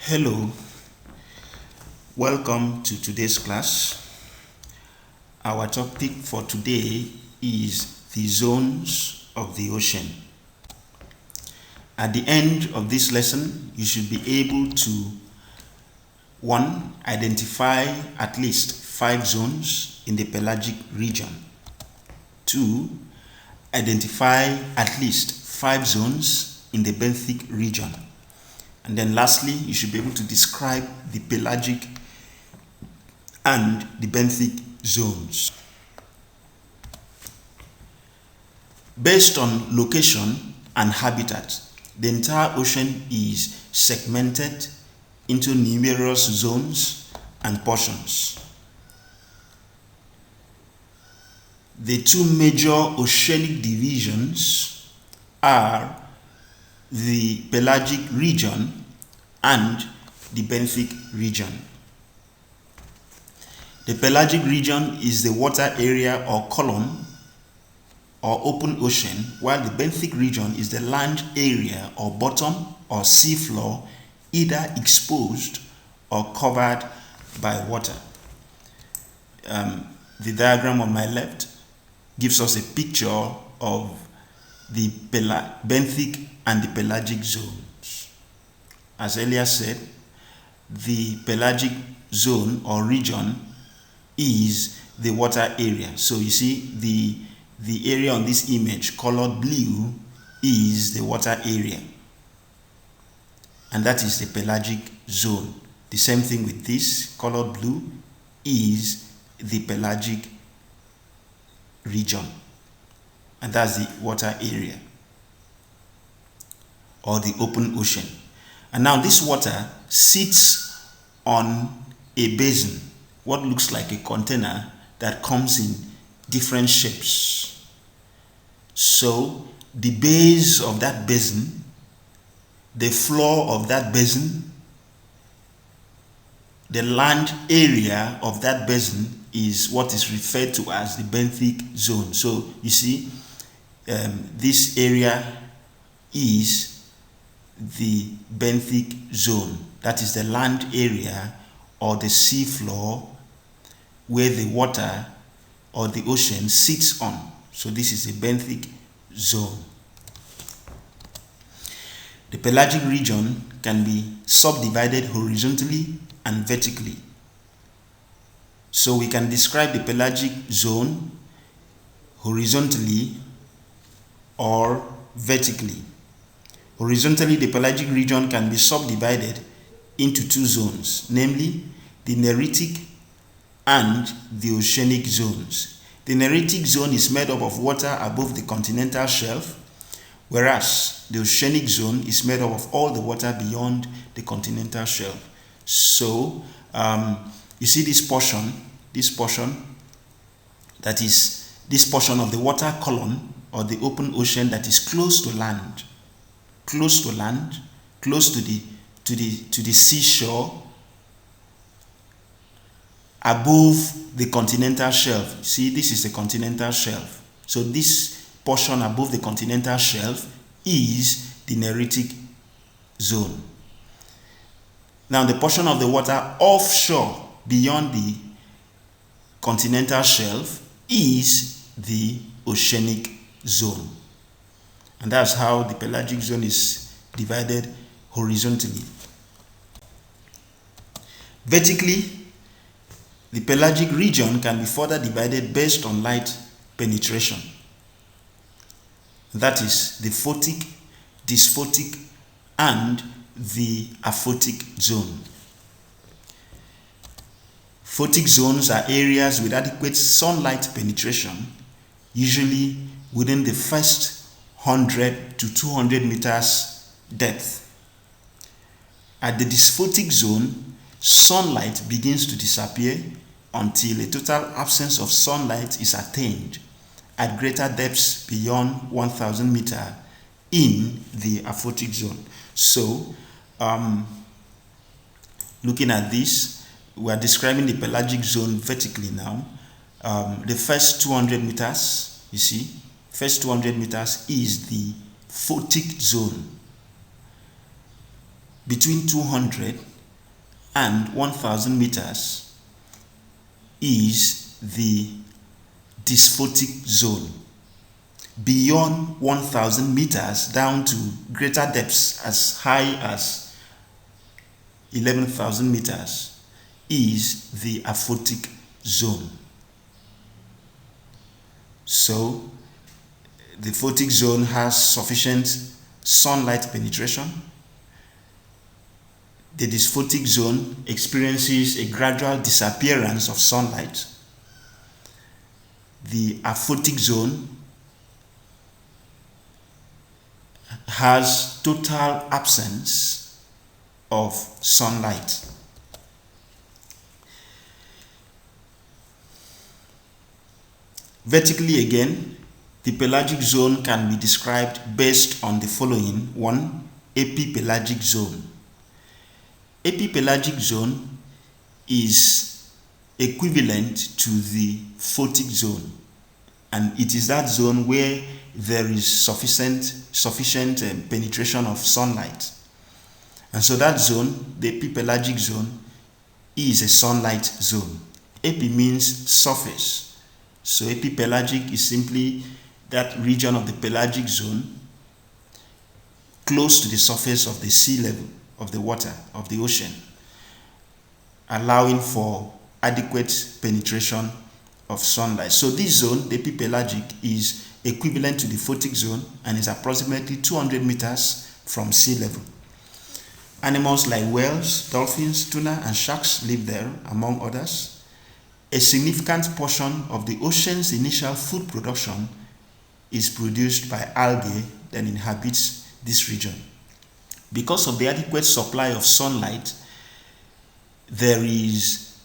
Hello, welcome to today's class. Our topic for today is the zones of the ocean. At the end of this lesson, you should be able to 1. Identify at least 5 zones in the pelagic region. 2. Identify at least 5 zones in the benthic region. And then lastly, you should be able to describe the pelagic and the benthic zones. Based on location and habitat, the entire ocean is segmented into numerous zones and portions. The two major oceanic divisions are the pelagic region and the benthic region. The pelagic region is the water area or column or open ocean, while the benthic region is the land area or bottom or sea floor, either exposed or covered by water. The diagram on my left gives us a picture of the benthic and the pelagic zones. As earlier said, the pelagic zone or region is the water area. So you see the area on this image colored blue is the water area, and that is the pelagic zone. The same thing with this colored blue is the pelagic region, and that's the water area or the open ocean. And now this water sits on a basin, what looks like a container that comes in different shapes. So the base of that basin, the floor of that basin, the land area of that basin is what is referred to as the benthic zone. So you see, this area is the benthic zone. That is the land area or the sea floor where the water or the ocean sits on. So this is the benthic zone. The pelagic region can be subdivided horizontally and vertically. So we can describe the pelagic zone horizontally or vertically. Horizontally, the pelagic region can be subdivided into 2 zones, namely the neritic and the oceanic zones. The neritic zone is made up of water above the continental shelf, whereas the oceanic zone is made up of all the water beyond the continental shelf. So you see this portion, that is this portion of the water column or the open ocean that is close to land, close to the seashore, above the continental shelf. See, this is the continental shelf. So this portion above the continental shelf is the neritic zone. Now the portion of the water offshore beyond the continental shelf is the oceanic zone. And that's how the pelagic zone is divided horizontally. Vertically, the pelagic region can be further divided based on light penetration. That is the photic, dysphotic, and the aphotic zone. Photic zones are areas with adequate sunlight penetration, usually within the first 100 to 200 meters depth. At the dysphotic zone, sunlight begins to disappear until a total absence of sunlight is attained at greater depths beyond 1000 meters in the aphotic zone. So, looking at this, we are describing the pelagic zone vertically now. The first 200 meters, you see, first 200 meters is the photic zone. Between 200 and 1000 meters is the dysphotic zone. Beyond 1000 meters down to greater depths as high as 11,000 meters is the aphotic zone. So the photic zone has sufficient sunlight penetration. The dysphotic zone experiences a gradual disappearance of sunlight. The aphotic zone has total absence of sunlight. Vertically again, the pelagic zone can be described based on the following. 1. Epipelagic zone. Epipelagic zone is equivalent to the photic zone, and it is that zone where there is sufficient penetration of sunlight. And so that zone, the epipelagic zone, is a sunlight zone. Epi means surface. So epipelagic is simply that region of the pelagic zone close to the surface of the sea level, of the water, of the ocean, allowing for adequate penetration of sunlight. So this zone, the epipelagic, is equivalent to the photic zone and is approximately 200 meters from sea level. Animals like whales, dolphins, tuna, and sharks live there, among others. A significant portion of the ocean's initial food production is produced by algae that inhabits this region. Because of the adequate supply of sunlight, there is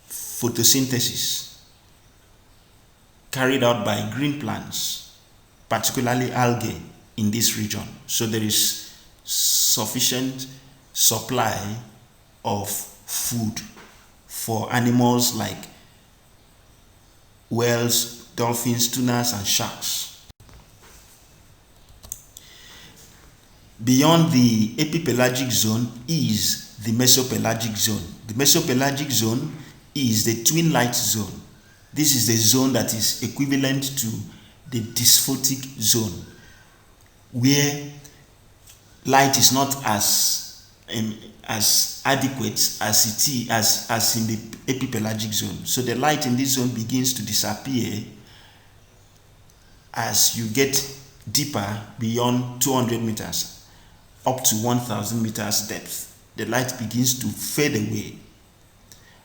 photosynthesis carried out by green plants, particularly algae, in this region. So there is sufficient supply of food for animals like whales, dolphins, tunas, and sharks. Beyond the epipelagic zone is the mesopelagic zone. The mesopelagic zone is the twin light zone. This is the zone that is equivalent to the dysphotic zone, where light is not as adequate as in the epipelagic zone. So the light in this zone begins to disappear as you get deeper beyond 200 meters up to 1000 meters depth. The light begins to fade away.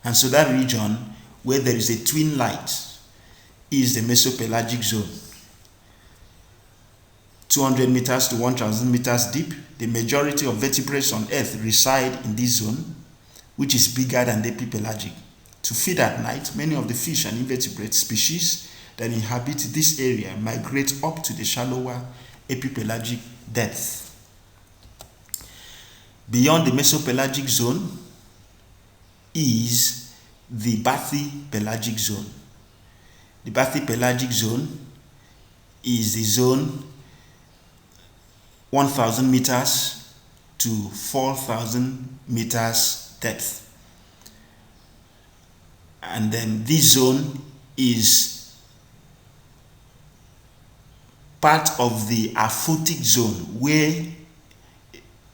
And so that region where there is a twin light is the mesopelagic zone. 200 meters to 1000 meters deep, the majority of vertebrates on Earth reside in this zone, which is bigger than the epipelagic. To feed at night, many of the fish and invertebrate species that inhabit this area migrate up to the shallower epipelagic depth. Beyond the mesopelagic zone is the bathypelagic zone. The bathypelagic zone is the zone 1000 meters to 4000 meters depth. And then this zone is part of the aphotic zone where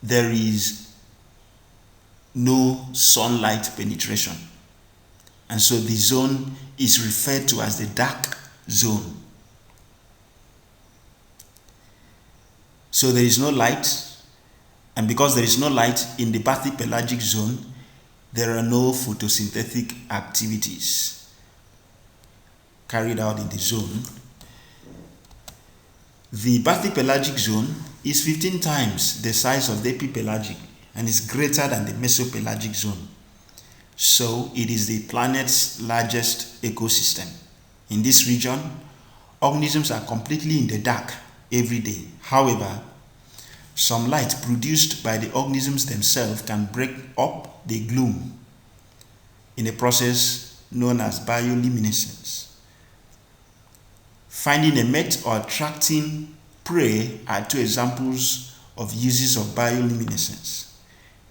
there is no sunlight penetration. And so the zone is referred to as the dark zone. So there is no light, and because there is no light in the bathypelagic zone, there are no photosynthetic activities carried out in the zone. The bathypelagic zone is 15 times the size of the epipelagic and is greater than the mesopelagic zone. So it is the planet's largest ecosystem. In this region, organisms are completely in the dark every day. However, some light produced by the organisms themselves can break up the gloom in a process known as bioluminescence. Finding a mate or attracting prey are two examples of uses of bioluminescence.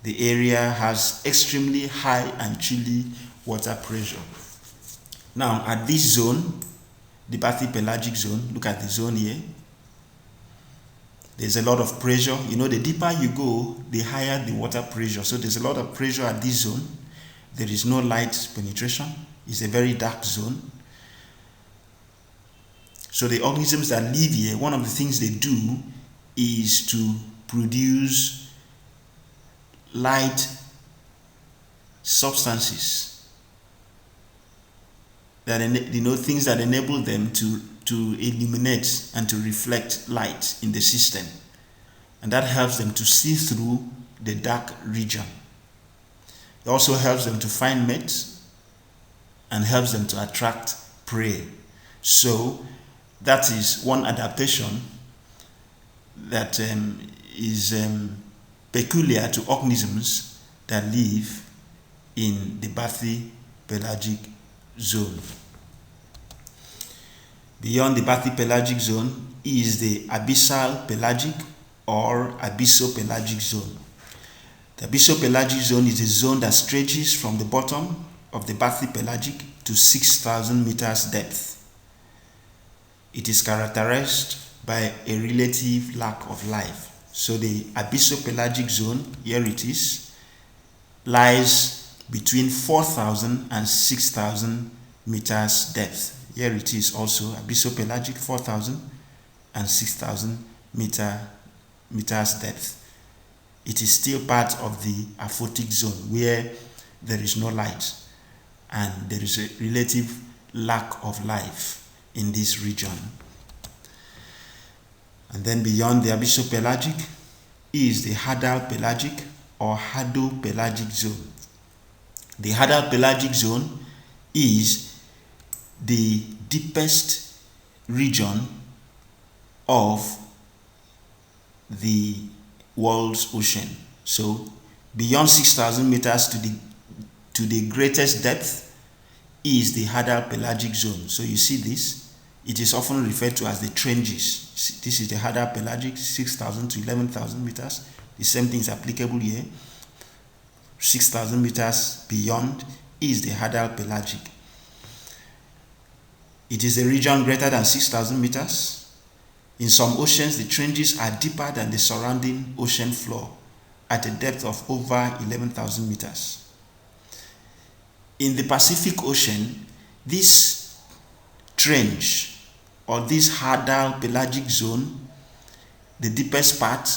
the area has extremely high and chilly water pressure. Now, at this zone, the bathypelagic zone, look at the zone here. There's a lot of pressure. You know, the deeper you go, the higher the water pressure. So there's a lot of pressure at this zone. There is no light penetration. It's a very dark zone. So the organisms that live here, one of the things they do is to produce light substances that, you know, things that enable them to illuminate and to reflect light in the system, and that helps them to see through the dark region. It also helps them to find mates and helps them to attract prey. So that is one adaptation that is peculiar to organisms that live in the bathypelagic zone. Beyond the bathypelagic zone is the abyssal pelagic or abyssopelagic zone. The abyssopelagic zone is a zone that stretches from the bottom of the bathypelagic to 6,000 meters depth. It is characterized by a relative lack of life. So the abyssopelagic zone, here it is, lies between 4,000 and 6,000 meters depth. Here it is also, abyssopelagic, 4,000 and 6,000 meters depth. It is still part of the aphotic zone where there is no light and there is a relative lack of life in this region. And then beyond the abyssopelagic is the hadal pelagic or hadopelagic zone. The hadal pelagic zone is the deepest region of the world's ocean. So beyond 6,000 meters to the greatest depth is the hadal pelagic zone. So you see this, it is often referred to as the trenches. This is the hadal pelagic, 6,000 to 11,000 meters. The same thing is applicable here. 6,000 meters beyond is the hadal pelagic. It is a region greater than 6,000 meters. In some oceans, the trenches are deeper than the surrounding ocean floor at a depth of over 11,000 meters. In the Pacific Ocean, this trench or this hadal pelagic zone, the deepest part,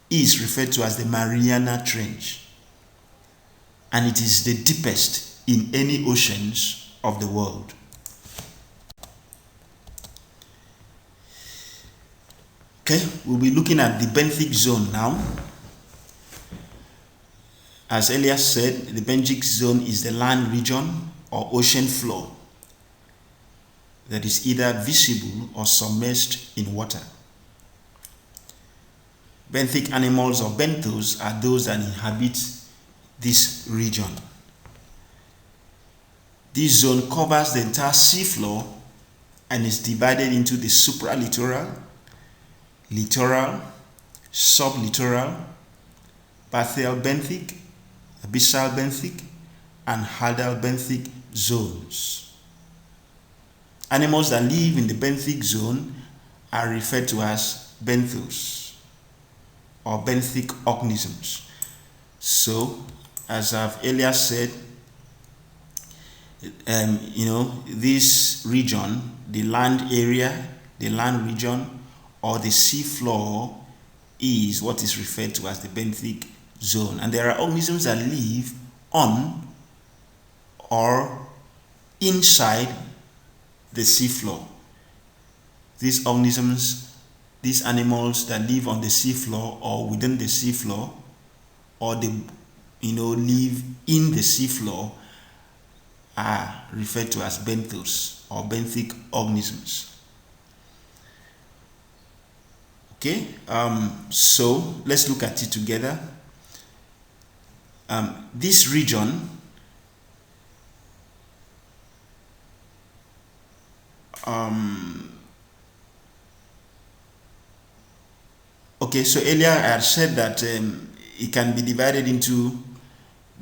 is referred to as the Mariana Trench, and it is the deepest in any oceans of the world. Okay, we'll be looking at the benthic zone now. As Elias said, the benthic zone is the land region or ocean floor that is either visible or submerged in water. Benthic animals or benthos are those that inhabit this region. This zone covers the entire seafloor and is divided into the supralittoral, littoral, sublittoral, bathyal benthic, abyssal benthic, and hadal benthic zones. Animals that live in the benthic zone are referred to as benthos or benthic organisms. So, as I've earlier said, this region, the land area, the land region, or the sea floor is what is referred to as the benthic zone. And there are organisms that live on or inside the sea floor. These organisms, these animals that live on the sea floor or within the sea floor, or they live in the sea floor, are referred to as benthos or benthic organisms. Okay, so let's look at it together. This region okay, so earlier I had said that it can be divided into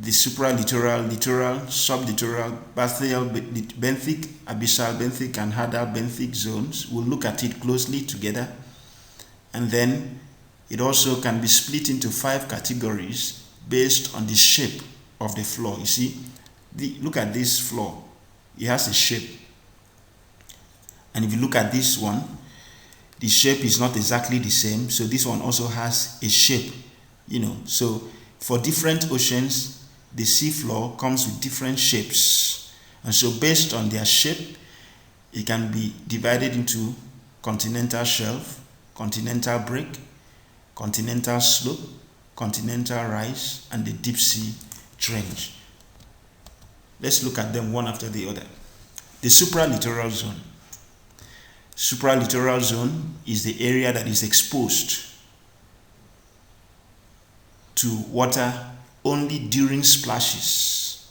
the supralittoral, littoral, sublittoral, bathyal, benthic, abyssal benthic, and hadal benthic zones. We'll look at it closely together. And then it also can be split into 5 categories based on the shape of the floor. You see, look at this floor. It has a shape. And if you look at this one, the shape is not exactly the same. So this one also has a shape, So for different oceans, the sea floor comes with different shapes. And so based on their shape, it can be divided into continental shelf, continental break, continental slope, continental rise, and the deep sea trench. Let's look at them one after the other. The supralittoral zone. Supralittoral zone is the area that is exposed to water only during splashes,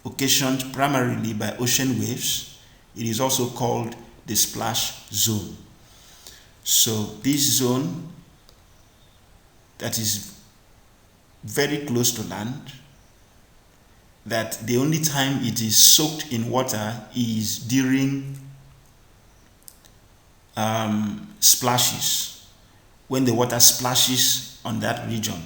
occasioned primarily by ocean waves. It is also called the splash zone. So this zone that is very close to land, that the only time it is soaked in water is during splashes, when the water splashes on that region.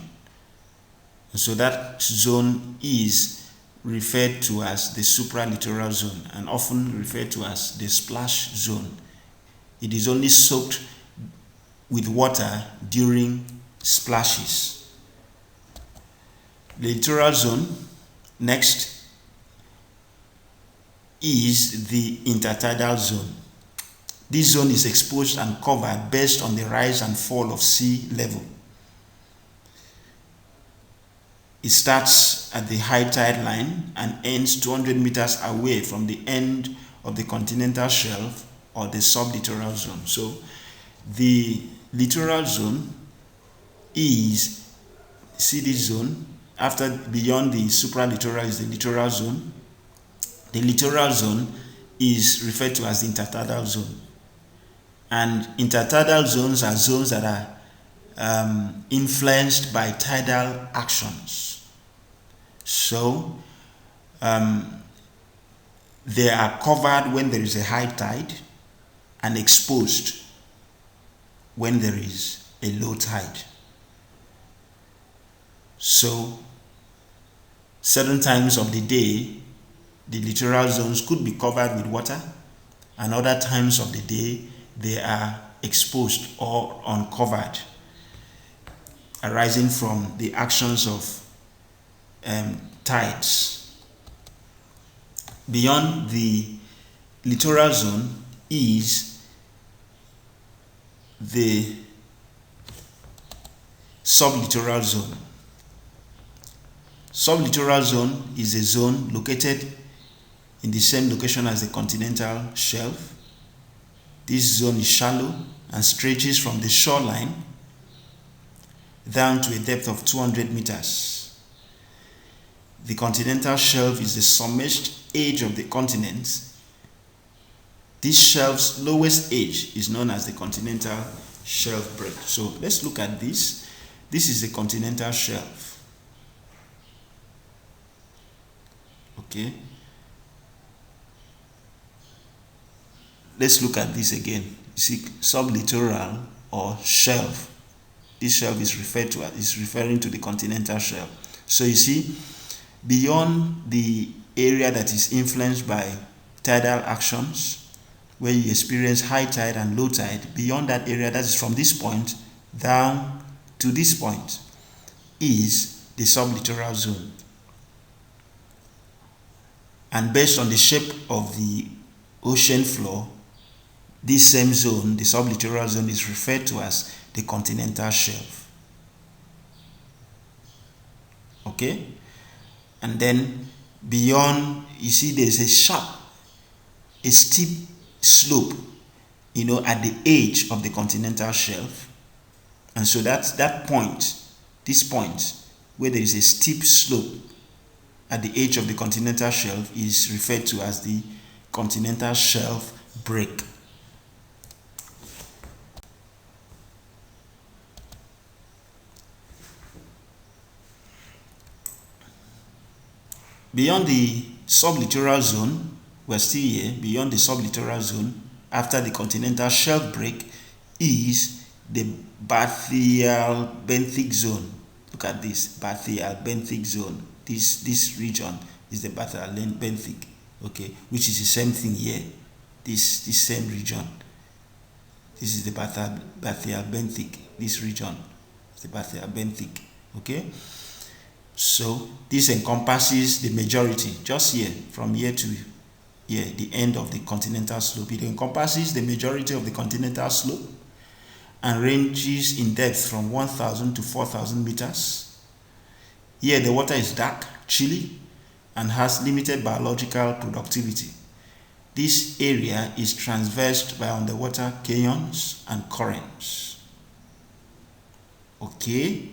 And so that zone is referred to as the supralittoral zone and often referred to as the splash zone. It is only soaked with water during splashes. The littoral zone next is the intertidal zone. This zone is exposed and covered based on the rise and fall of sea level. It starts at the high tide line and ends 200 meters away from the end of the continental shelf or the sublittoral zone. So the littoral zone is, see this zone, beyond the supralittoral is the littoral zone. The littoral zone is referred to as the intertidal zone. And intertidal zones are zones that are influenced by tidal actions. So they are covered when there is a high tide and exposed when there is a low tide. So certain times of the day, the littoral zones could be covered with water, and other times of the day they are exposed or uncovered, arising from the actions of tides. Beyond the littoral zone is the sublittoral zone. Sublittoral zone is a zone located in the same location as the continental shelf. This zone is shallow and stretches from the shoreline down to a depth of 200 meters. The continental shelf is the submerged edge of the continent. This shelf's lowest edge is known as the continental shelf break. So let's look at this. This is the continental shelf. Okay. Let's look at this again. You see, sublittoral or shelf. This shelf is referring to the continental shelf. So you see, beyond the area that is influenced by tidal actions, where you experience high tide and low tide, beyond that area, that is from this point down to this point, is the sublittoral zone. And based on the shape of the ocean floor, this same zone, the sublittoral zone, is referred to as the continental shelf. Okay? And then beyond, you see there's a steep slope, at the edge of the continental shelf. And so that's that point, this point, where there is a steep slope at the edge of the continental shelf, is referred to as the continental shelf break. Beyond the sublittoral zone, we're still here, beyond the sublittoral zone, after the continental shelf break, is the bathyal benthic zone. Look at this, bathyal benthic zone. This region is the bathyal benthic, okay, which is the same thing here. This same region. This is the bathyal benthic. This region is the bathyal benthic, okay. So this encompasses the majority, just here, from here to here, the end of the continental slope. It encompasses the majority of the continental slope and ranges in depth from 1,000 to 4,000 meters. Here the water is dark, chilly, and has limited biological productivity. This area is traversed by underwater canyons and currents. Okay,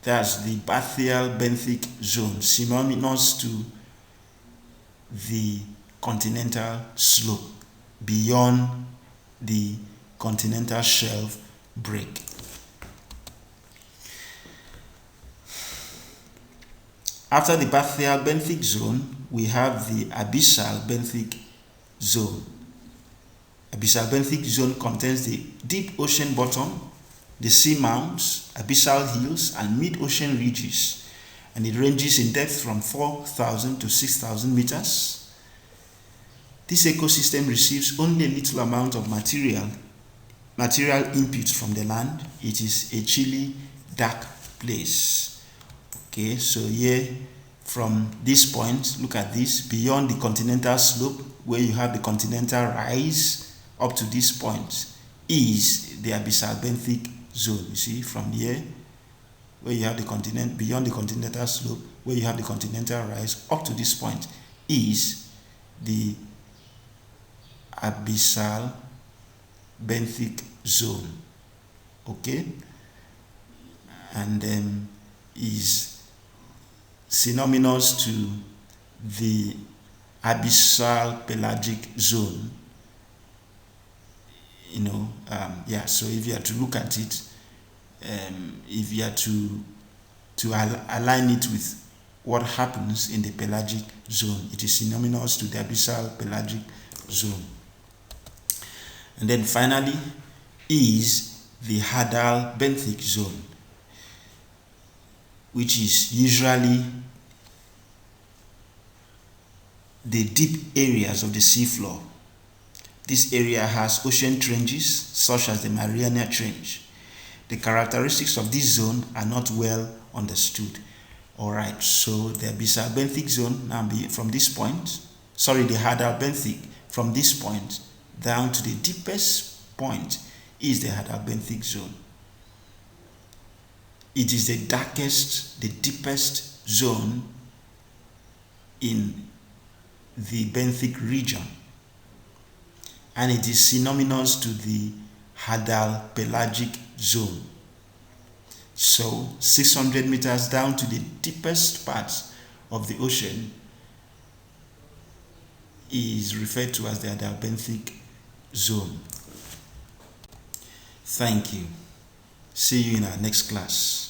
that's the bathyal benthic zone, synonymous to the continental slope beyond the continental shelf break. After the bathyal benthic zone, we have the abyssal benthic zone. Abyssal benthic zone contains the deep ocean bottom, the sea mounts, abyssal hills, and mid-ocean ridges, and it ranges in depth from 4,000 to 6,000 meters. This ecosystem receives only a little amount of material input from the land. It is a chilly, dark place. Okay, so here from this point, look at this, beyond the continental slope, where you have the continental rise up to this point, is the abyssal benthic zone. You see, from here, where you have the continent, beyond the continental slope, where you have the continental rise up to this point, is the abyssal benthic zone. Okay, and then is synonymous to the abyssal pelagic zone. You know, yeah, so if you are to look at it, if you are to align it with what happens in the pelagic zone, it is synonymous to the abyssal pelagic zone. And then finally is the hadal benthic zone, which is usually the deep areas of the seafloor. This area has ocean trenches such as the Mariana Trench. The characteristics of this zone are not well understood. Alright, so the abyssal benthic zone, now from this point, the hadal benthic, from this point down to the deepest point is the hadal benthic zone. It is the darkest, the deepest zone in the benthic region, and it is synonymous to the hadal pelagic zone. So 600 meters down to the deepest parts of the ocean is referred to as the hadal benthic zone. Thank you. See you in our next class.